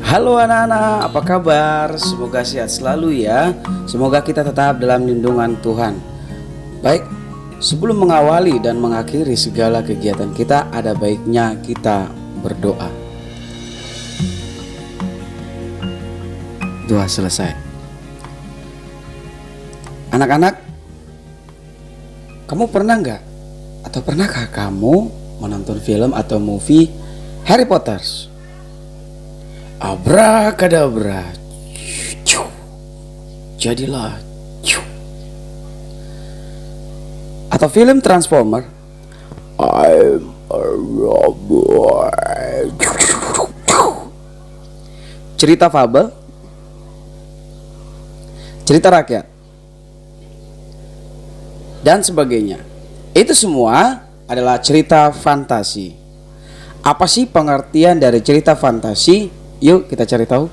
Halo anak-anak, apa kabar? Semoga sehat selalu ya. Semoga kita tetap dalam lindungan Tuhan. Baik, sebelum mengawali dan mengakhiri segala kegiatan kita, ada baiknya kita berdoa. Doa selesai. Anak-anak, kamu pernah nggak? Atau pernahkah kamu menonton film atau movie Harry Potter? Abrakadabra, jadilah. Atau film Transformer, I'm a robot. Cerita fabel, cerita rakyat, dan sebagainya. Itu semua adalah cerita fantasi. Apa sih pengertian dari cerita fantasi? Yuk kita cari tahu.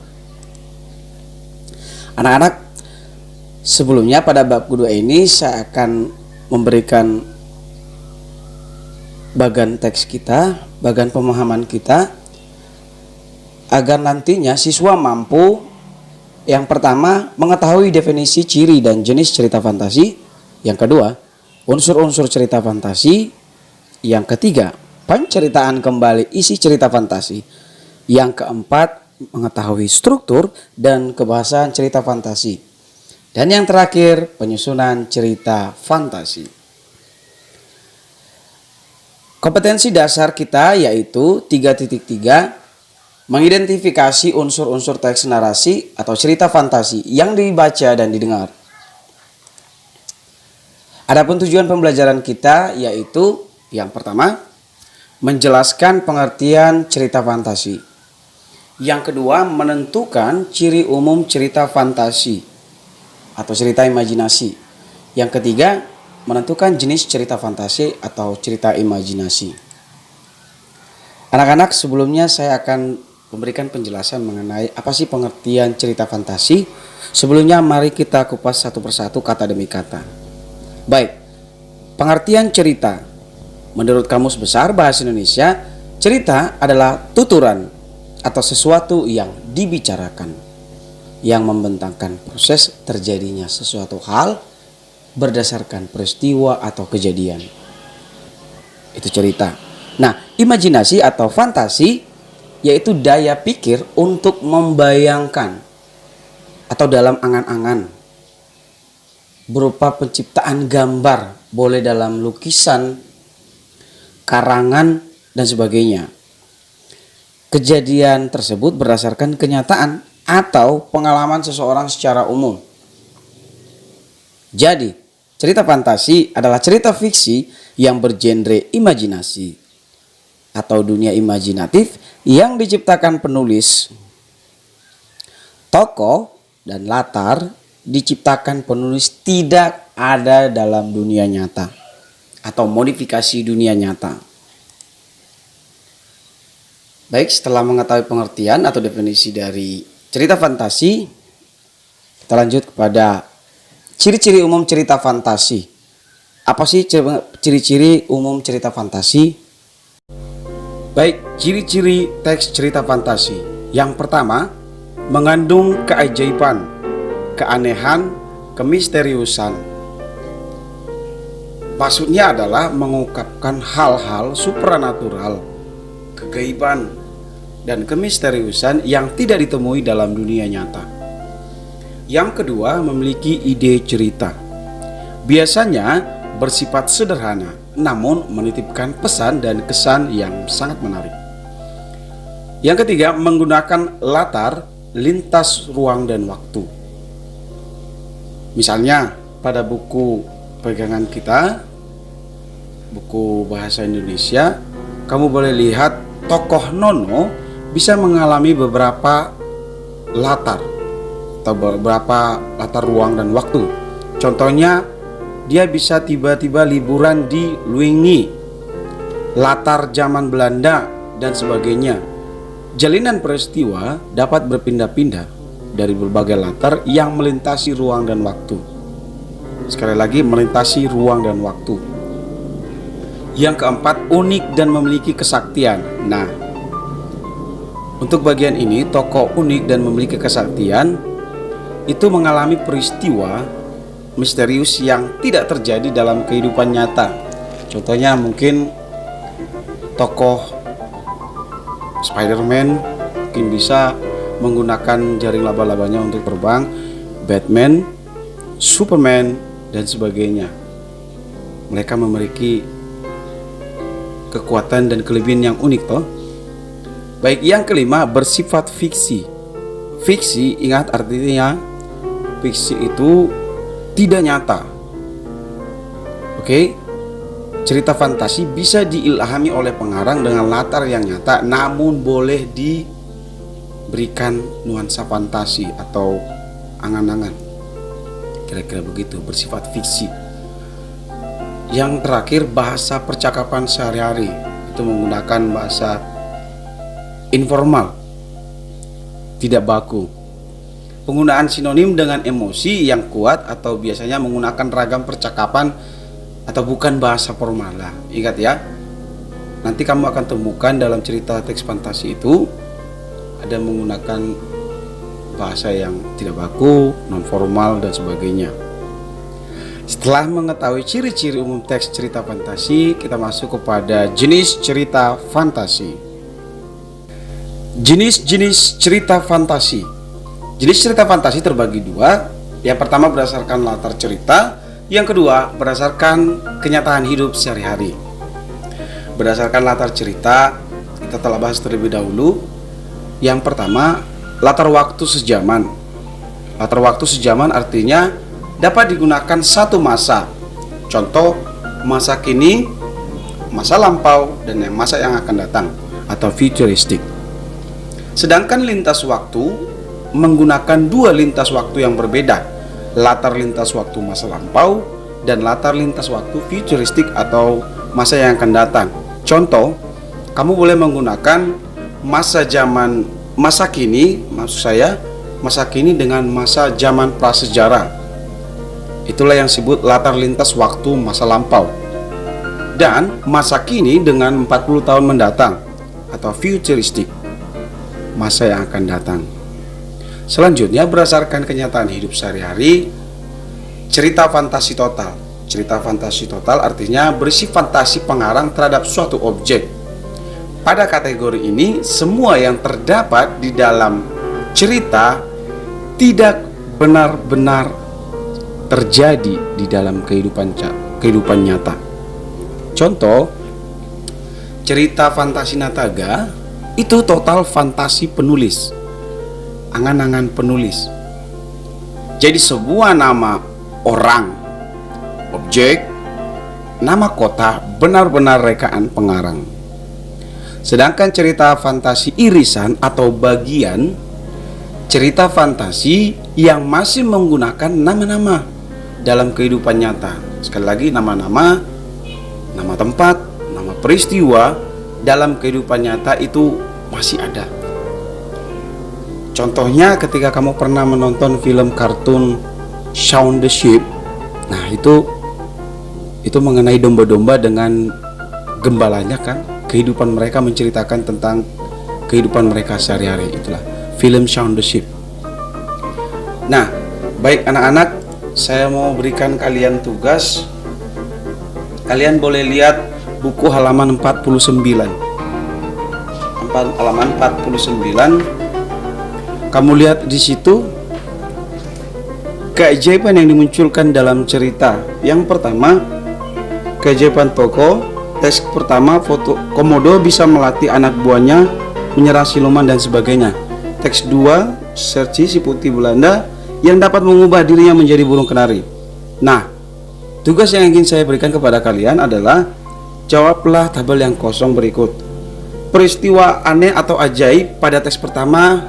Anak-anak, sebelumnya pada bab kedua ini saya akan memberikan bagan teks kita, bagan pemahaman kita, agar nantinya siswa mampu yang pertama mengetahui definisi, ciri, dan jenis cerita fantasi. Yang kedua, unsur-unsur cerita fantasi. Yang ketiga, penceritaan kembali isi cerita fantasi. Yang keempat, mengetahui struktur dan kebahasan cerita fantasi. Dan yang terakhir, penyusunan cerita fantasi. Kompetensi dasar kita yaitu 3.3, mengidentifikasi unsur-unsur teks narasi atau cerita fantasi yang dibaca dan didengar. Adapun tujuan pembelajaran kita yaitu yang pertama, menjelaskan pengertian cerita fantasi. Yang kedua, menentukan ciri umum cerita fantasi atau cerita imajinasi. Yang ketiga, menentukan jenis cerita fantasi atau cerita imajinasi. Anak-anak, sebelumnya saya akan memberikan penjelasan mengenai apa sih pengertian cerita fantasi. Sebelumnya mari kita kupas satu persatu kata demi kata. Baik, pengertian cerita. Menurut Kamus Besar Bahasa Indonesia, cerita adalah tuturan atau sesuatu yang dibicarakan, yang membentangkan proses terjadinya sesuatu hal berdasarkan peristiwa atau kejadian. Itu cerita. Nah, imajinasi atau fantasi yaitu daya pikir untuk membayangkan atau dalam angan-angan berupa penciptaan gambar, boleh dalam lukisan, karangan, dan sebagainya. Kejadian tersebut berdasarkan kenyataan atau pengalaman seseorang secara umum. Jadi, cerita fantasi adalah cerita fiksi yang bergenre imajinasi atau dunia imajinatif yang diciptakan penulis. Tokoh dan latar diciptakan penulis tidak ada dalam dunia nyata atau modifikasi dunia nyata. Baik, setelah mengetahui pengertian atau definisi dari cerita fantasi, kita lanjut kepada ciri-ciri umum cerita fantasi. Apa sih ciri-ciri umum cerita fantasi? Baik, ciri-ciri teks cerita fantasi. Yang pertama, mengandung keajaiban, keanehan, kemisteriusan. Maksudnya adalah mengungkapkan hal-hal supranatural, kegaiban, dan kemisteriusan yang tidak ditemui dalam dunia nyata. Yang kedua, memiliki ide cerita. Biasanya bersifat sederhana, namun menitipkan pesan dan kesan yang sangat menarik. Yang ketiga, menggunakan latar lintas ruang dan waktu. Misalnya, pada buku pegangan kita, buku bahasa Indonesia, kamu boleh lihat tokoh Nono bisa mengalami beberapa latar atau beberapa latar ruang dan waktu. Contohnya, dia bisa tiba-tiba liburan di Luingi, latar zaman Belanda, dan sebagainya. Jalinan peristiwa dapat berpindah-pindah dari berbagai latar yang melintasi ruang dan waktu. Sekali lagi, melintasi ruang dan waktu. Yang keempat, unik dan memiliki kesaktian. Nah, Untuk bagian ini, tokoh unik dan memiliki kesaktian itu mengalami peristiwa misterius yang tidak terjadi dalam kehidupan nyata. Contohnya mungkin tokoh Spider-Man mungkin bisa menggunakan jaring laba-labanya untuk terbang, Batman, Superman, dan sebagainya. Mereka memiliki kekuatan dan kelebihan yang unik toh. Baik, yang kelima, bersifat fiksi. Fiksi, ingat artinya fiksi itu tidak nyata. Oke. Cerita fantasi bisa diilhami oleh pengarang dengan latar yang nyata, namun boleh diberikan nuansa fantasi atau angan-angan. Kira-kira begitu, bersifat fiksi. Yang terakhir, bahasa percakapan sehari-hari. Itu menggunakan bahasa informal, tidak baku. Penggunaan sinonim dengan emosi yang kuat atau biasanya menggunakan ragam percakapan atau bukan bahasa formal lah. Ingat ya, nanti kamu akan temukan dalam cerita teks fantasi itu ada menggunakan bahasa yang tidak baku, non formal, dan sebagainya. Setelah mengetahui ciri-ciri umum teks cerita fantasi, kita masuk kepada jenis cerita fantasi. Jenis-jenis cerita fantasi. Jenis cerita fantasi terbagi dua. Yang pertama berdasarkan latar cerita, yang kedua berdasarkan kenyataan hidup sehari-hari. Berdasarkan latar cerita, kita telah bahas terlebih dahulu. Yang pertama, latar waktu sejaman. Latar waktu sejaman artinya dapat digunakan satu masa. Contoh, masa kini, masa lampau, dan masa yang akan datang atau futuristik. Sedangkan lintas waktu menggunakan dua lintas waktu yang berbeda, latar lintas waktu masa lampau dan latar lintas waktu futuristik atau masa yang akan datang. Contoh, kamu boleh menggunakan masa kini, maksud saya masa kini dengan masa zaman prasejarah. Itulah yang disebut latar lintas waktu masa lampau. Dan masa kini dengan 40 tahun mendatang atau futuristik, masa yang akan datang. Selanjutnya berdasarkan kenyataan hidup sehari-hari, cerita fantasi total. Cerita fantasi total artinya berisi fantasi pengarang terhadap suatu objek. Pada kategori ini, semua yang terdapat di dalam cerita tidak benar-benar terjadi di dalam kehidupan nyata. Contoh, cerita fantasi Nataga itu total fantasi penulis, angan-angan penulis. Jadi sebuah nama orang, objek, nama kota benar-benar rekaan pengarang. Sedangkan cerita fantasi irisan atau bagian, cerita fantasi yang masih menggunakan nama-nama dalam kehidupan nyata. Sekali lagi, nama-nama, nama tempat, nama peristiwa dalam kehidupan nyata itu masih ada. Contohnya ketika kamu pernah menonton film kartun Shaun the Sheep. Nah, itu mengenai domba-domba dengan gembalanya kan. Kehidupan mereka menceritakan tentang kehidupan mereka sehari-hari. Itulah film Shaun the Sheep. Nah, baik anak-anak, saya mau berikan kalian tugas. Kalian boleh lihat buku halaman 49. Halaman 49. Kamu lihat di situ keajaiban yang dimunculkan dalam cerita. Yang pertama, keajaiban tokoh. Teks pertama, foto Komodo bisa melatih anak buahnya menyerang siluman dan sebagainya. Teks 2, Serci si putih Belanda yang dapat mengubah dirinya menjadi burung kenari. Nah, tugas yang ingin saya berikan kepada kalian adalah jawablah tabel yang kosong berikut. Peristiwa aneh atau ajaib pada teks pertama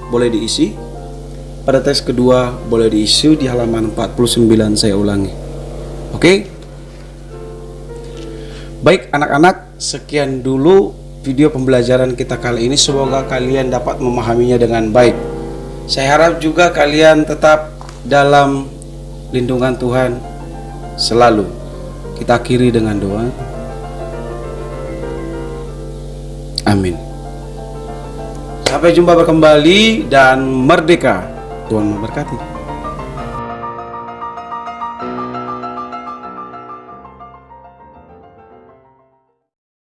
boleh diisi. Pada teks kedua boleh diisi di halaman 49, saya ulangi. Oke? Baik anak-anak, sekian dulu video pembelajaran kita kali ini. Semoga kalian dapat memahaminya dengan baik. Saya harap juga kalian tetap dalam lindungan Tuhan selalu. Kita akhiri dengan doa. Amin. Sampai jumpa kembali dan merdeka. Tuhan memberkati.